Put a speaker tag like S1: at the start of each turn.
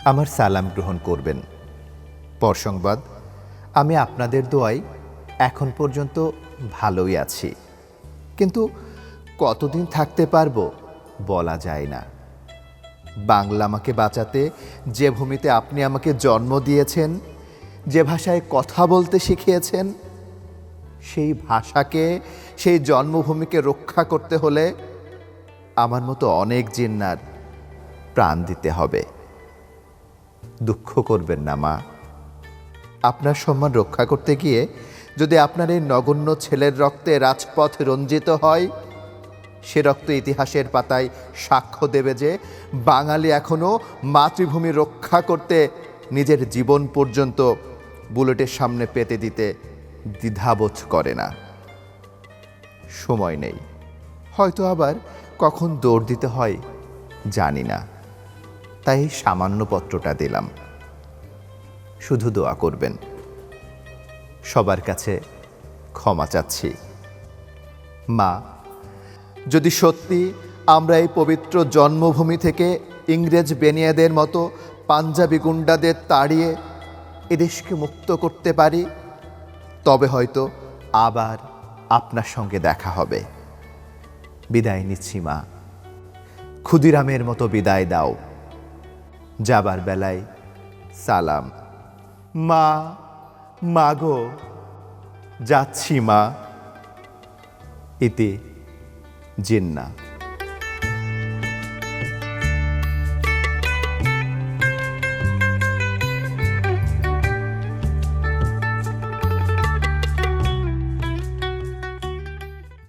S1: আমার সালাম গ্রহণ করবেন। পর সংবাদ, আমি আপনাদের দোয়ায় এখন পর্যন্ত ভালোই আছি, কিন্তু কতদিন থাকতে পারবো বলা যায় না। বাংলা আমাকে বাঁচাতে যে ভূমিতে আপনি আমাকে জন্ম দিয়েছেন, যে ভাষায় কথা বলতে শিখিয়েছেন, সেই ভাষাকে, সেই জন্মভূমিকে রক্ষা করতে হলে আমার মতো অনেক জিন্নার প্রাণ দিতে হবে। দুঃখ করবেন না মা, আপনার সম্মান রক্ষা করতে গিয়ে যদি আপনার এই নগণ্য ছেলের রক্তে রাজপথ রঞ্জিত হয়, সে রক্ত ইতিহাসের পাতায় সাক্ষ্য দেবে যে বাঙালি এখনো মাতৃভূমি রক্ষা করতে নিজের জীবন পর্যন্ত বুলেটের সামনে পেতে দিতে দ্বিধাবোধ করে না। সময় নেই, হয়তো আবার কখন দৌড় দিতে হয় জানি না, তাই এই সামান্য পত্রটা দিলাম। শুধু দোয়া করবেন। সবার কাছে ক্ষমা চাচ্ছি। মা, যদি সত্যি আমরা এই পবিত্র জন্মভূমি থেকে ইংরেজ বেনিয়াদের মতো পাঞ্জাবি গুন্ডাদের তাড়িয়ে এদেশকে মুক্ত করতে পারি, তবে হয়তো আবার আপনার সঙ্গে দেখা হবে। বিদায় নিচ্ছি মা, ক্ষুদিরামের মতো বিদায় দাও। যাবার বেলায় সালাম। মা, মাগো, যাচ্ছি মা। ইতি জিন্না।